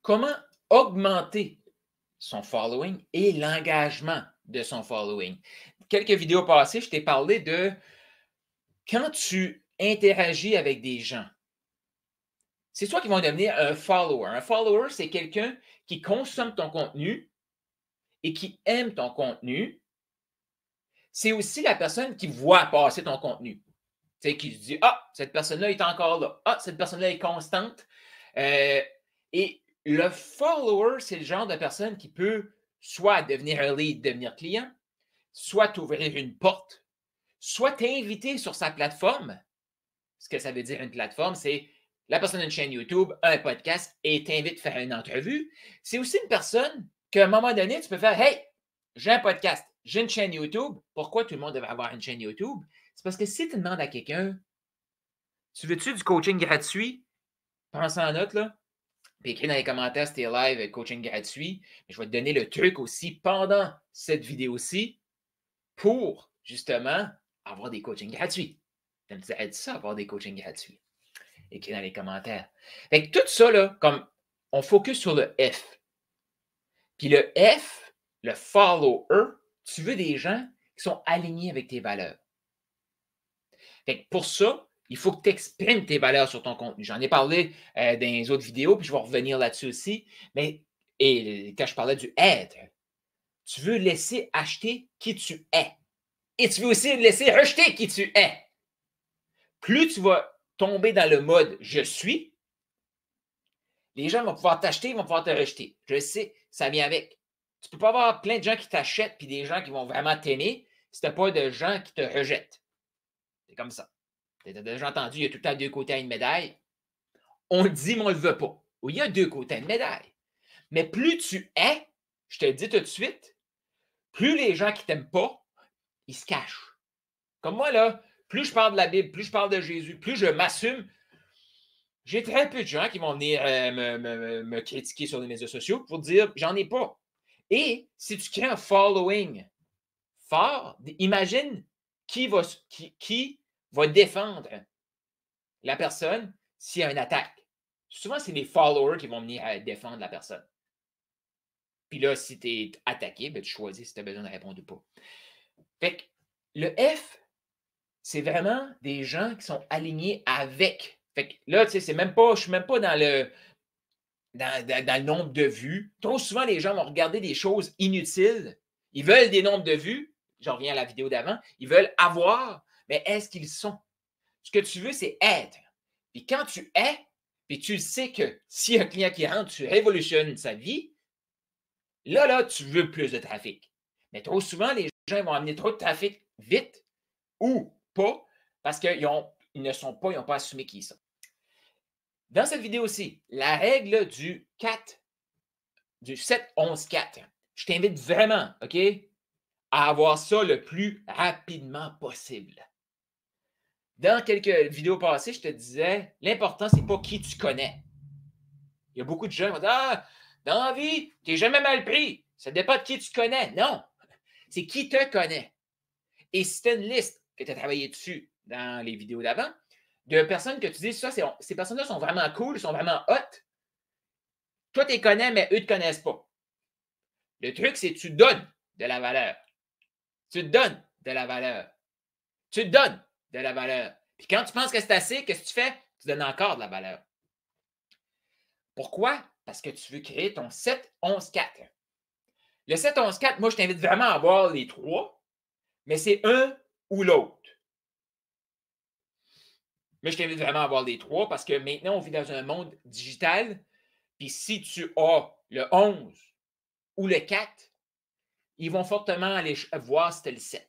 comment augmenter son following et l'engagement de son following. Quelques vidéos passées, je t'ai parlé de quand tu interagis avec des gens, c'est toi qui vas devenir un follower. Un follower, c'est quelqu'un qui consomme ton contenu et qui aime ton contenu. C'est aussi la personne qui voit passer ton contenu. Tu sais, qui se dit, ah, cette personne-là est encore là. Ah, cette personne-là est constante. Et le follower, c'est le genre de personne qui peut soit devenir un lead, devenir client, soit t'ouvrir une porte, soit t'inviter sur sa plateforme. Ce que ça veut dire une plateforme, c'est la personne a une chaîne YouTube, un podcast et t'invite à faire une entrevue. C'est aussi une personne qu'à un moment donné, tu peux faire, hey, j'ai un podcast, j'ai une chaîne YouTube. Pourquoi tout le monde devrait avoir une chaîne YouTube? C'est parce que si tu demandes à quelqu'un, tu veux-tu du coaching gratuit? Pense en note, là. Puis écris dans les commentaires si tu es live coaching gratuit. Mais je vais te donner le truc aussi pendant cette vidéo-ci pour justement avoir des coachings gratuits. Tu me disais, ça, avoir des coachings gratuits. Écris dans les commentaires. Fait que tout ça, là, comme on focus sur le F. Puis le F, le follower, tu veux des gens qui sont alignés avec tes valeurs. Fait que pour ça, il faut que tu exprimes tes valeurs sur ton contenu. J'en ai parlé dans les autres vidéos, puis je vais revenir là-dessus aussi. Et quand je parlais du être, tu veux laisser acheter qui tu es. Et tu veux aussi laisser rejeter qui tu es. Plus tu vas tomber dans le mode « je suis », les gens vont pouvoir t'acheter, ils vont pouvoir te rejeter. Je sais, ça vient avec. Tu ne peux pas avoir plein de gens qui t'achètent puis des gens qui vont vraiment t'aimer si tu n'as pas de gens qui te rejettent. C'est comme ça. Tu as déjà entendu, il y a tout le temps deux côtés à une médaille. On le dit, mais on ne le veut pas. Oui, il y a deux côtés à une médaille. Mais plus tu es, je te le dis tout de suite, plus les gens qui ne t'aiment pas, ils se cachent. Comme moi, là, plus je parle de la Bible, plus je parle de Jésus, plus je m'assume, j'ai très peu de gens qui vont venir me critiquer sur les médias sociaux pour dire j'en ai pas. Et si tu crées un following fort, imagine qui va défendre la personne s'il y a une attaque. Souvent, c'est les followers qui vont venir défendre la personne. Puis là, si tu es attaqué, ben, tu choisis si tu as besoin de répondre ou pas. Fait que le F, c'est vraiment des gens qui sont alignés avec. Fait que là, tu sais, je ne suis même pas dans le nombre de vues. Trop souvent, les gens vont regarder des choses inutiles. Ils veulent des nombres de vues. J'en reviens à la vidéo d'avant. Ils veulent avoir, mais est-ce qu'ils sont? Ce que tu veux, c'est être. Puis quand tu es, puis tu sais que s'il y a un client qui rentre, tu révolutionnes sa vie, là, tu veux plus de trafic. Mais trop souvent, les gens vont amener trop de trafic vite ou pas parce qu'ils ne sont pas, ils n'ont pas assumé qui ils sont. Dans cette vidéo-ci, la règle du 7-11-4, je t'invite vraiment, OK, à avoir ça le plus rapidement possible. Dans quelques vidéos passées, je te disais, l'important, ce n'est pas qui tu connais. Il y a beaucoup de gens qui vont dire, ah, dans la vie, tu n'es jamais mal pris. Ça dépend de qui tu connais. Non, c'est qui te connaît. Et si tu as une liste que tu as travaillé dessus dans les vidéos d'avant, de personnes que tu dis, ça, ces personnes-là sont vraiment cool, sont vraiment hot. Toi, tu les connais, mais eux ne te connaissent pas. Le truc, c'est que tu donnes de la valeur. Tu donnes de la valeur. Tu donnes de la valeur. Puis quand tu penses que c'est assez, qu'est-ce que tu fais? Tu donnes encore de la valeur. Pourquoi? Parce que tu veux créer ton 7-11-4. Le 7-11-4, moi, je t'invite vraiment à avoir les trois, mais c'est un ou l'autre. Mais je t'invite vraiment à avoir les trois parce que maintenant, on vit dans un monde digital. Puis si tu as le 11 ou le 4, ils vont fortement aller voir si tu as le 7.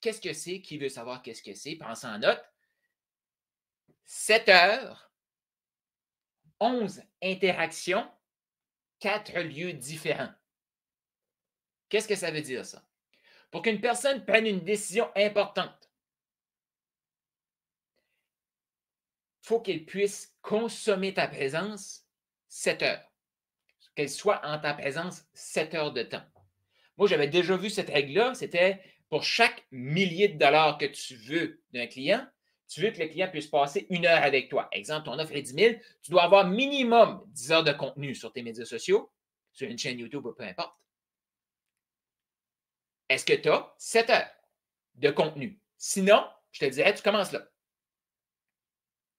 Qu'est-ce que c'est? Qui veut savoir qu'est-ce que c'est? Pense en note. 7 heures, 11 interactions, 4 lieux différents. Qu'est-ce que ça veut dire, ça? Pour qu'une personne prenne une décision importante, il faut qu'elle puisse consommer ta présence 7 heures. Qu'elle soit en ta présence 7 heures de temps. Moi, j'avais déjà vu cette règle-là. C'était pour chaque millier de dollars que tu veux d'un client, tu veux que le client puisse passer 1 heure avec toi. Exemple, ton offre est 10 000, tu dois avoir minimum 10 heures de contenu sur tes médias sociaux, sur une chaîne YouTube ou peu importe. Est-ce que tu as 7 heures de contenu? Sinon, je te dirais, tu commences là.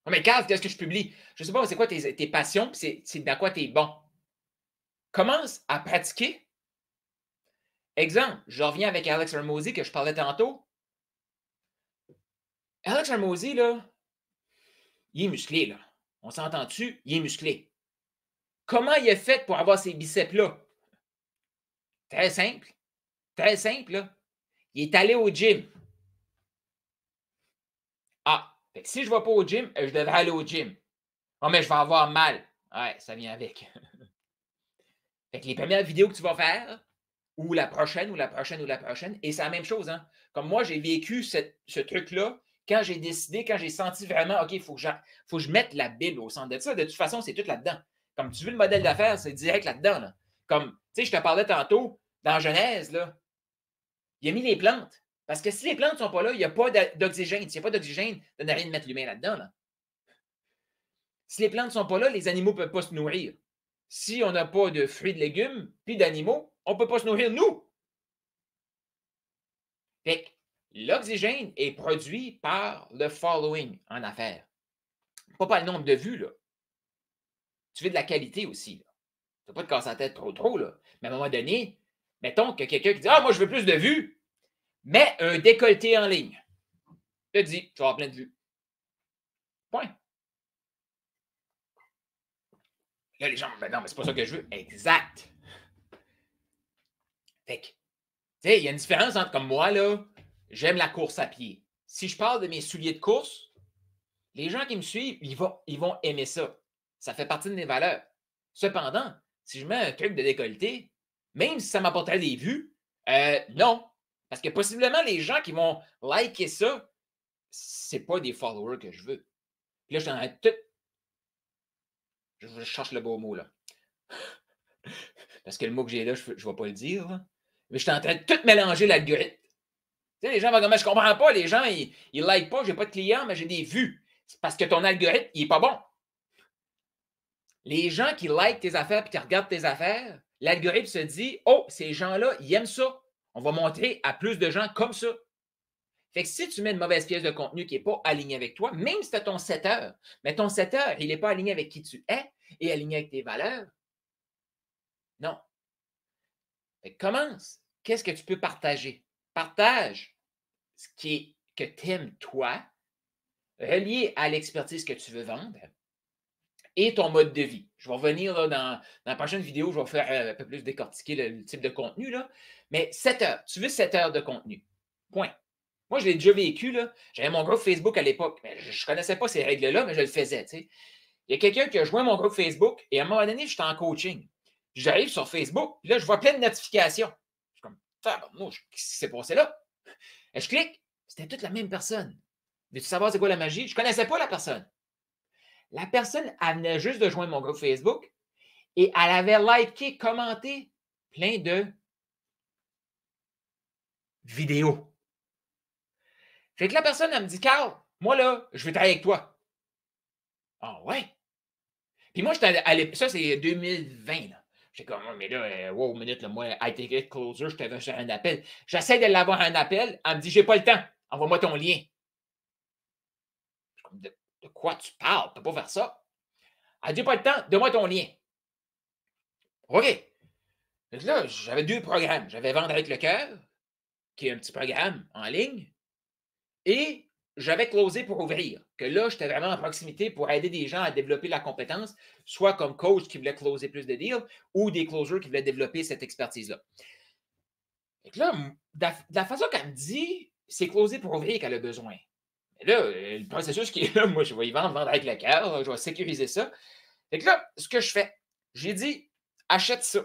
Oh, mais Carl, qu'est-ce que je publie? Je ne sais pas, c'est quoi tes passions, c'est dans quoi tu es bon. Commence à pratiquer. Exemple, je reviens avec Alex Hormozi que je parlais tantôt. Alex Hormozi, là, il est musclé, là. On s'entend dessus, il est musclé. Comment il a fait pour avoir ces biceps-là? Très simple. Très simple, là. Il est allé au gym. Ah, fait que si je ne vais pas au gym, je devrais aller au gym. Oh, mais je vais avoir mal. Ouais, ça vient avec. Fait que les premières vidéos que tu vas faire, ou la prochaine, ou la prochaine, ou la prochaine, et c'est la même chose, hein. Comme moi, j'ai vécu ce truc-là quand j'ai décidé, quand j'ai senti vraiment, OK, il faut que je mette la Bible au centre de ça. De toute façon, c'est tout là-dedans. Comme tu veux le modèle d'affaires, c'est direct là-dedans. Là. Comme, tu sais, je te parlais tantôt, dans Genèse, là, il a mis les plantes. Parce que si les plantes ne sont pas là, il n'y a pas d'oxygène. S'il n'y a pas d'oxygène, ça n'a rien de mettre l'humain là-dedans. Là. Si les plantes ne sont pas là, les animaux ne peuvent pas se nourrir. Si on n'a pas de fruits, de légumes, puis d'animaux, on ne peut pas se nourrir, nous. Fait que l'oxygène est produit par le following en affaires. Pas par le nombre de vues, là. Tu veux de la qualité aussi, là. Tu ne veux pas te casser la tête trop, là. Mais à un moment donné, mettons que quelqu'un qui dit « Ah, moi, je veux plus de vues », mets un décolleté en ligne. Je te dis, tu vas avoir plein de vues. Point. Là, les gens, ben non, mais c'est pas ça que je veux. Exact. Fait que, tu sais, il y a une différence entre comme moi, là, j'aime la course à pied. Si je parle de mes souliers de course, les gens qui me suivent, ils vont aimer ça. Ça fait partie de mes valeurs. Cependant, si je mets un truc de décolleté, même si ça m'apporterait des vues, non. Parce que possiblement, les gens qui vont liker ça, c'est pas des followers que je veux. Puis là, je suis en train de tout. Je cherche le beau mot, là. Parce que le mot que j'ai là, je ne vais pas le dire. Là. Mais je suis en train de tout mélanger l'algorithme. Tu sais, les gens vont dire, mais je comprends pas, les gens, ils ne likent pas, j'ai pas de clients, mais j'ai des vues. C'est parce que ton algorithme, il n'est pas bon. Les gens qui likent tes affaires et qui regardent tes affaires, l'algorithme se dit, oh, ces gens-là, ils aiment ça. On va montrer à plus de gens comme ça. Fait que si tu mets une mauvaise pièce de contenu qui n'est pas alignée avec toi, même si tu as ton 7 heures, mais ton 7 heures, il n'est pas aligné avec qui tu es et aligné avec tes valeurs, non. Fait que commence. Qu'est-ce que tu peux partager? Partage ce que tu aimes toi, relié à l'expertise que tu veux vendre et ton mode de vie. Je vais revenir là, dans la prochaine vidéo, je vais faire un peu plus décortiquer le type de contenu, là. Mais 7 heures. Tu veux 7 heures de contenu. Point. Moi, je l'ai déjà vécu. J'avais mon groupe Facebook à l'époque. Je ne connaissais pas ces règles-là, mais je le faisais. T'sais. Il y a quelqu'un qui a joint mon groupe Facebook et à un moment donné, j'étais en coaching. J'arrive sur Facebook, puis là, je vois plein de notifications. Je suis comme, qu'est-ce qui s'est passé là? Et je clique, c'était toute la même personne. Veux-tu savoir c'est quoi la magie? Je ne connaissais pas la personne. La personne, elle venait juste de joindre mon groupe Facebook et elle avait liké, commenté plein de vidéos. Fait que la personne, elle me dit, Carl, moi là, je veux travailler avec toi. Ah ouais? Puis moi, ça, c'est 2020. Là. J'étais comme, mais là, wow, minute, là, moi, I take it closer, je t'avais sur un appel. J'essaie de l'avoir un appel. Elle me dit, j'ai pas le temps. Envoie-moi ton lien. Je suis comme, de quoi tu parles? Tu peux pas faire ça. Elle dit, pas le temps, donne-moi ton lien. OK. Donc là, j'avais 2 programmes. J'avais Vendre avec le cœur, qui est un petit programme en ligne, et j'avais Closer pour ouvrir, que là, j'étais vraiment en proximité pour aider des gens à développer la compétence, soit comme coach qui voulait closer plus de deals, ou des closers qui voulaient développer cette expertise-là. Et là, de la façon qu'elle me dit, c'est Closer pour ouvrir qu'elle a besoin. Et là, le processus qui est là, moi, je vais y vendre avec le cœur, je vais sécuriser ça. Et là, ce que je fais, j'ai dit, achète ça.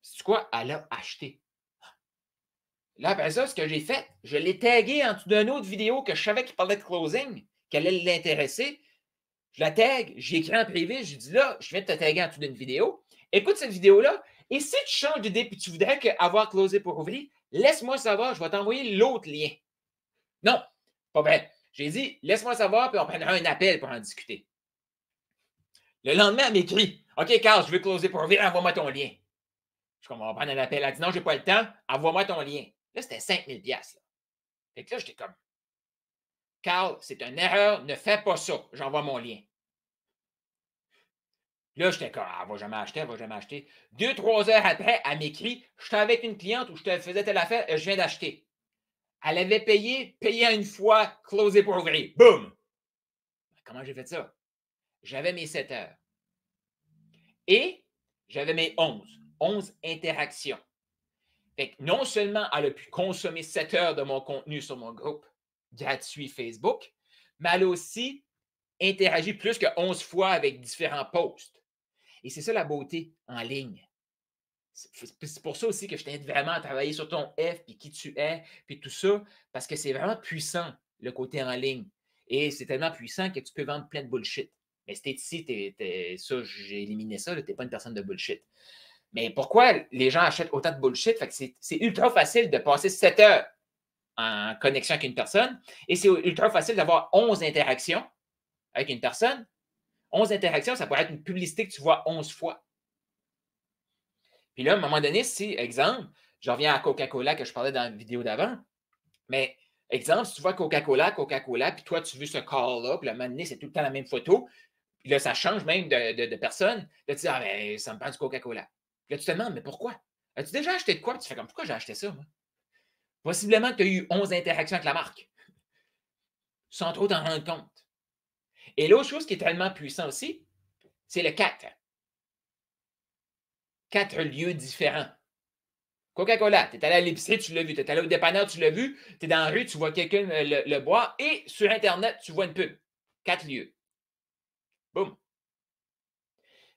C'est quoi? Elle a acheté. Là, après ça, ce que j'ai fait, je l'ai tagué en dessous d'une autre vidéo que je savais qu'il parlait de closing, qu'elle allait l'intéresser. Je la tag, j'ai écrit en privé, j'ai dit là, je viens de te taguer en dessous d'une vidéo. Écoute cette vidéo-là, et si tu changes d'idée et tu voudrais avoir closé pour ouvrir, laisse-moi savoir, je vais t'envoyer l'autre lien. Non, pas vrai. J'ai dit, laisse-moi savoir, puis on prendra un appel pour en discuter. Le lendemain, elle m'écrit, OK, Carl, je veux closer pour vrai, envoie-moi ton lien. Je commence à prendre un appel. Elle dit, non, je n'ai pas le temps, envoie-moi ton lien. Là, c'était 5 000 $. Fait que là, j'étais comme, Carl, c'est une erreur, ne fais pas ça, j'envoie mon lien. Là, j'étais comme, elle ne va jamais acheter, elle ne va jamais acheter. 2-3 heures après, elle m'écrit, je suis avec une cliente où je te faisais telle affaire, je viens d'acheter. Elle avait payé une fois, closé pour ouvrir. Boum! Comment j'ai fait ça? J'avais mes 7 heures. Et j'avais mes 11 interactions. Fait que non seulement elle a pu consommer 7 heures de mon contenu sur mon groupe gratuit Facebook, mais elle a aussi interagi plus que 11 fois avec différents posts. Et c'est ça la beauté en ligne. C'est pour ça aussi que je t'invite vraiment à travailler sur ton F, puis qui tu es, puis tout ça, parce que c'est vraiment puissant, le côté en ligne. Et c'est tellement puissant que tu peux vendre plein de bullshit. Mais si t'es ici, ça, j'ai éliminé ça, tu n'es pas une personne de bullshit. Mais pourquoi les gens achètent autant de bullshit? Fait que c'est ultra facile de passer 7 heures en connexion avec une personne et c'est ultra facile d'avoir 11 interactions avec une personne. 11 interactions, ça pourrait être une publicité que tu vois 11 fois. Puis là, à un moment donné, si, exemple, je reviens à Coca-Cola que je parlais dans la vidéo d'avant, mais exemple, si tu vois Coca-Cola, puis toi, tu veux ce call-là, puis à un moment donné, c'est tout le temps la même photo, puis là, ça change même de personne. Là, tu dis, ah, ben, ça me prend du Coca-Cola. Là, tu te demandes, mais pourquoi? As-tu déjà acheté de quoi? Puis tu fais comme, pourquoi j'ai acheté ça, moi? Possiblement que tu as eu 11 interactions avec la marque, sans trop t'en rendre compte. Et l'autre chose qui est tellement puissant aussi, c'est le 4. 4 lieux différents. Coca-Cola, tu es allé à l'épicerie, tu l'as vu. Tu es allé au dépanneur, tu l'as vu. Tu es dans la rue, tu vois quelqu'un le boire. Et sur Internet, tu vois une pub. 4 lieux. Boum.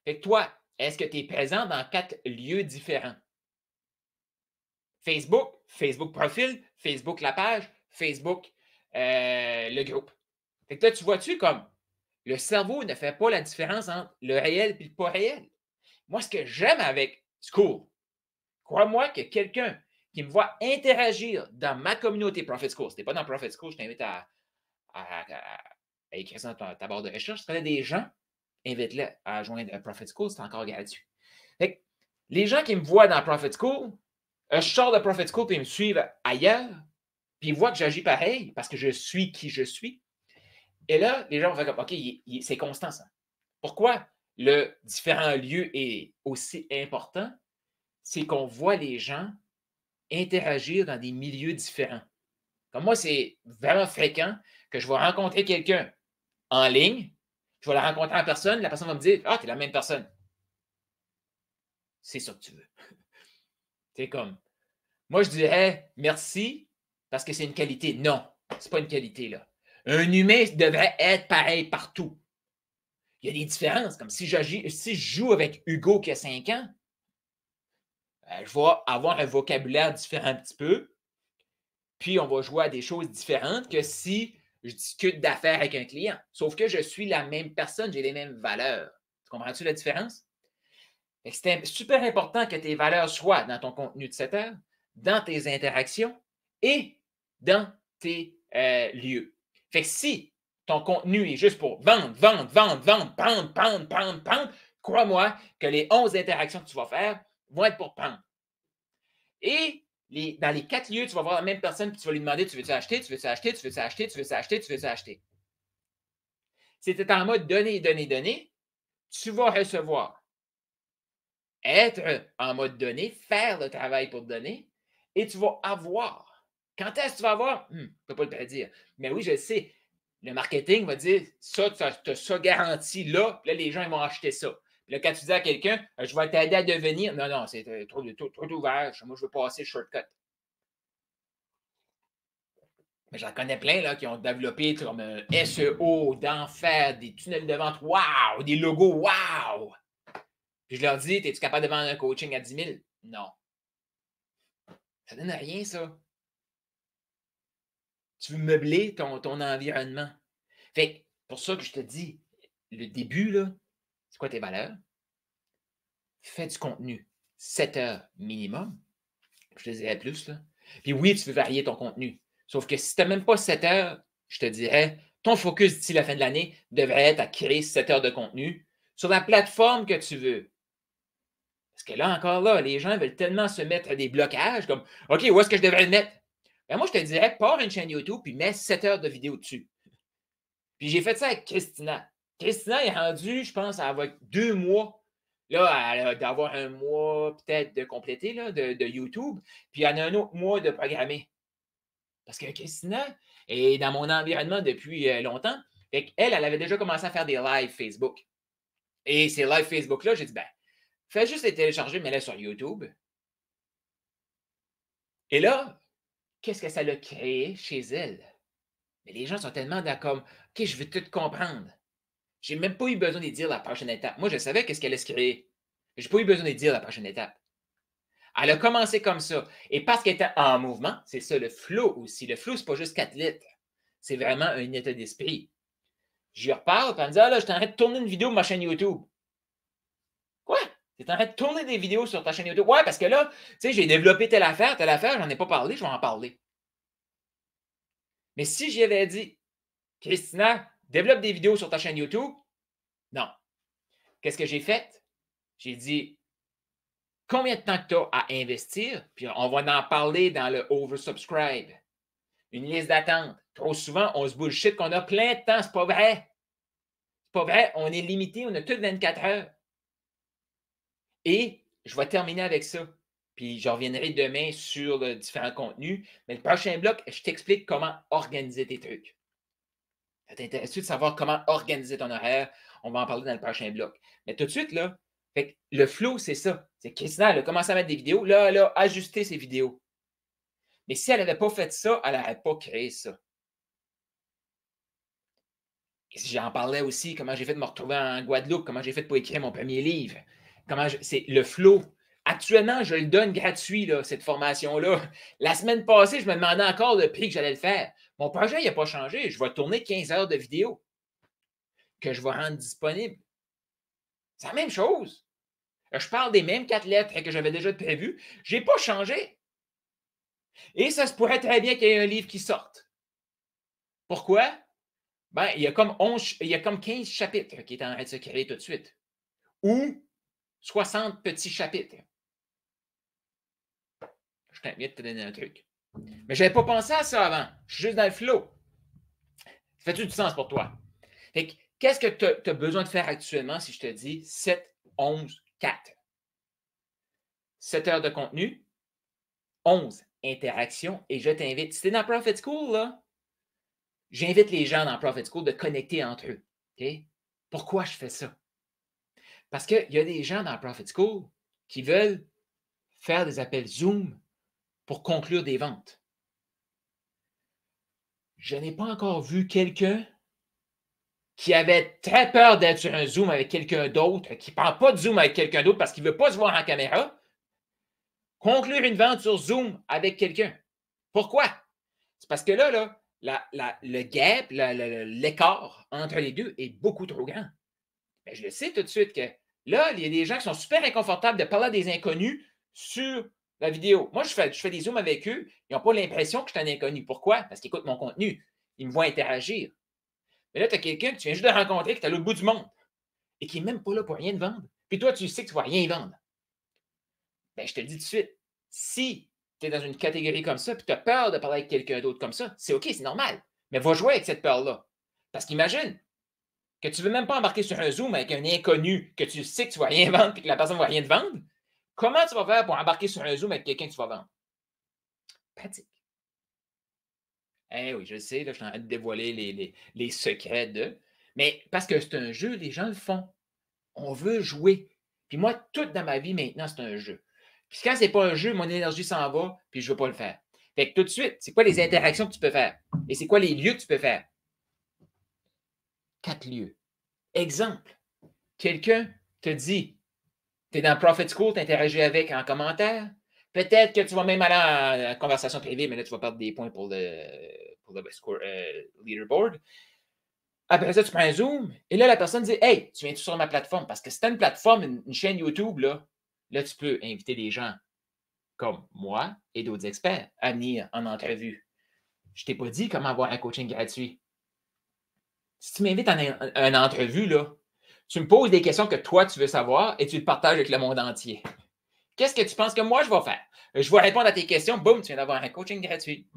Fait que toi, est-ce que tu es présent dans 4 lieux différents? Facebook, Facebook profil, Facebook la page, Facebook le groupe. Fait que là, tu vois-tu comme le cerveau ne fait pas la différence entre le réel et le pas réel. Moi, ce que j'aime avec School, crois-moi que quelqu'un qui me voit interagir dans ma communauté Profit School, si tu n'es pas dans Profit School, je t'invite à écrire ça dans ta barre de recherche. Si tu connais des gens, invite-les à joindre Profit School, c'est encore gratuit. Fait que, les gens qui me voient dans Profit School, je sors de Profit School et ils me suivent ailleurs, puis ils voient que j'agis pareil parce que je suis qui je suis. Et là, les gens vont faire comme, OK, c'est constant ça. Pourquoi le différent lieu est aussi important? C'est qu'on voit les gens interagir dans des milieux différents. Comme moi, c'est vraiment fréquent que je vais rencontrer quelqu'un en ligne, je vais la rencontrer en personne, la personne va me dire, ah, tu es la même personne. C'est ça que tu veux. C'est comme, moi, je dirais merci parce que c'est une qualité. Non, c'est pas une qualité, là. Un humain devrait être pareil partout. Il y a des différences. Comme si je joue avec Hugo qui a 5 ans, je vais avoir un vocabulaire différent un petit peu, puis on va jouer à des choses différentes que si je discute d'affaires avec un client. Sauf que je suis la même personne, j'ai les mêmes valeurs. Tu comprends-tu la différence? C'est super important que tes valeurs soient dans ton contenu de 7 heures, dans tes interactions et dans tes lieux. Fait que si ton contenu est juste pour vendre, pendre, crois-moi que les 11 interactions que tu vas faire vont être pour pendre. Et dans les 4 lieux, tu vas voir la même personne et tu vas lui demander, tu veux-tu acheter, tu veux-tu acheter, tu veux-tu acheter, tu veux-tu acheter, tu veux-tu acheter. Si tu es en mode donner, donner, donner, tu vas recevoir. Être en mode donner, faire le travail pour te donner, et tu vas avoir. Quand est-ce que tu vas avoir? Je ne peux pas te le dire. Mais oui, je le sais. Le marketing va dire, ça, tu as ça garanti là, puis là, les gens ils vont acheter ça. Puis là, quand tu dis à quelqu'un, je vais t'aider à devenir, non, non, c'est trop ouvert. Moi, je veux passer le shortcut. Mais j'en connais plein là, qui ont développé comme un SEO, d'enfer, des tunnels de vente, wow, des logos, wow! Puis je leur dis, es-tu capable de vendre un coaching à 10 000? Non. Ça donne rien, ça. Tu veux meubler ton environnement. Fait que, pour ça que je te dis, le début, là, c'est quoi tes valeurs? Fais du contenu. 7 heures minimum. Je te dirais plus, là. Puis oui, tu veux varier ton contenu. Sauf que si tu n'as même pas 7 heures, je te dirais, ton focus d'ici la fin de l'année devrait être à créer 7 heures de contenu sur la plateforme que tu veux. Parce que là, encore là, les gens veulent tellement se mettre des blocages comme OK, où est-ce que je devrais le mettre? Ben moi, je te dirais, pars une chaîne YouTube puis mets 7 heures de vidéo dessus. Puis j'ai fait ça avec Christina. Christina est rendue, je pense, avec 2 mois. Là, elle a d'avoir un mois peut-être de compléter là, de YouTube. Puis elle a un autre mois de programmer. Parce que Christina est dans mon environnement depuis longtemps. Fait qu'elle, elle avait déjà commencé à faire des lives Facebook. Et ces lives Facebook-là, j'ai dit, ben, fais juste les télécharger, mets-les sur YouTube. Et là, qu'est-ce que ça l'a créé chez elle? Mais les gens sont tellement d'accord. OK, je veux tout comprendre. J'ai même pas eu besoin de dire la prochaine étape. Moi, je savais qu'est-ce qu'elle allait se créer. J'ai pas eu besoin de dire la prochaine étape. Elle a commencé comme ça. Et parce qu'elle était en mouvement, c'est ça le flow aussi. Le flow, c'est pas juste 4 litres. C'est vraiment un état d'esprit. Je lui reparle, puis elle me dit, ah là, je t'arrête de tourner une vidéo de ma chaîne YouTube. Quoi? Tu en train de tourner des vidéos sur ta chaîne YouTube? Ouais, parce que là, tu sais, j'ai développé telle affaire, j'en ai pas parlé, je vais en parler. Mais si j'y avais dit, Christina, développe des vidéos sur ta chaîne YouTube, non. Qu'est-ce que j'ai fait? J'ai dit, combien de temps que tu as à investir? Puis on va en parler dans le oversubscribe. Une liste d'attente. Trop souvent, on se bullshit qu'on a plein de temps. C'est pas vrai. C'est pas vrai. On est limité. On a toutes 24 heures. Et je vais terminer avec ça. Puis je reviendrai demain sur différents contenus. Mais le prochain bloc, je t'explique comment organiser tes trucs. Ça t'intéresse de savoir comment organiser ton horaire? On va en parler dans le prochain bloc. Mais tout de suite, là, fait que le flow, c'est ça. C'est que Christina, elle a commencé à mettre des vidéos. Là, elle a ajusté ses vidéos. Mais si elle n'avait pas fait ça, elle n'aurait pas créé ça. Et si j'en parlais aussi, comment j'ai fait de me retrouver en Guadeloupe, comment j'ai fait pour écrire mon premier livre. C'est le flow. Actuellement, je le donne gratuit, là, cette formation-là. La semaine passée, je me demandais encore le prix que j'allais le faire. Mon projet, il n'a pas changé. Je vais tourner 15 heures de vidéo que je vais rendre disponible. C'est la même chose. Je parle des mêmes 4 lettres que j'avais déjà prévues. Je n'ai pas changé. Et ça se pourrait très bien qu'il y ait un livre qui sorte. Pourquoi? Ben, il y a comme 15 chapitres qui est en train de se créer tout de suite. Ou 60 petits chapitres. Je t'invite de te donner un truc. Mais je n'avais pas pensé à ça avant. Je suis juste dans le flow. Ça fait-tu du sens pour toi? Qu'est-ce que tu as besoin de faire actuellement si je te dis 7, 11, 4? 7 heures de contenu, 11 interactions, et je t'invite. Si tu es dans Profit School, là, j'invite les gens dans Profit School de connecter entre eux. Okay? Pourquoi je fais ça? Parce qu'il y a des gens dans Profit School qui veulent faire des appels Zoom pour conclure des ventes. Je n'ai pas encore vu quelqu'un qui avait très peur d'être sur un Zoom avec quelqu'un d'autre, qui ne prend pas de Zoom avec quelqu'un d'autre parce qu'il ne veut pas se voir en caméra, conclure une vente sur Zoom avec quelqu'un. Pourquoi? C'est parce que là le gap, l'écart entre les deux est beaucoup trop grand. Mais je le sais tout de suite que là, il y a des gens qui sont super inconfortables de parler à des inconnus sur la vidéo. Moi, je fais des Zooms avec eux, ils n'ont pas l'impression que je suis un inconnu. Pourquoi? Parce qu'ils écoutent mon contenu. Ils me voient interagir. Mais là, tu as quelqu'un que tu viens juste de rencontrer, qui est à l'autre bout du monde et qui n'est même pas là pour rien de vendre. Puis toi, tu sais que tu ne vas rien vendre. Bien, je te le dis tout de suite. Si tu es dans une catégorie comme ça, puis tu as peur de parler avec quelqu'un d'autre comme ça, c'est OK, c'est normal. Mais va jouer avec cette peur-là. Parce qu'imagine que tu ne veux même pas embarquer sur un Zoom avec un inconnu que tu sais que tu ne vas rien vendre et que la personne ne va rien te vendre. Comment tu vas faire pour embarquer sur un Zoom avec quelqu'un que tu vas vendre? Pratique. Eh oui, je sais, là, je suis en train de dévoiler les secrets de. Mais parce que c'est un jeu, les gens le font. On veut jouer. Puis moi, tout dans ma vie maintenant, c'est un jeu. Puis quand c'est pas un jeu, mon énergie s'en va, puis je veux pas le faire. Fait que tout de suite, c'est quoi les interactions que tu peux faire? Et c'est quoi les lieux que tu peux faire? 4 lieux. Exemple, quelqu'un te dit, tu es dans Profit School, tu interagis avec en commentaire. Peut-être que tu vas même aller en conversation privée, mais là, tu vas perdre des points pour le score, leaderboard. Après ça, tu prends un Zoom, et là, la personne dit, hey, tu viens-tu sur ma plateforme? Parce que si tu as une plateforme, une chaîne YouTube, là, tu peux inviter des gens comme moi et d'autres experts à venir en entrevue. Je ne t'ai pas dit comment avoir un coaching gratuit. Si tu m'invites à une entrevue, là, tu me poses des questions que toi, tu veux savoir et tu le partages avec le monde entier. Qu'est-ce que tu penses que moi, je vais faire? Je vais répondre à tes questions. Boum, tu viens d'avoir un coaching gratuit.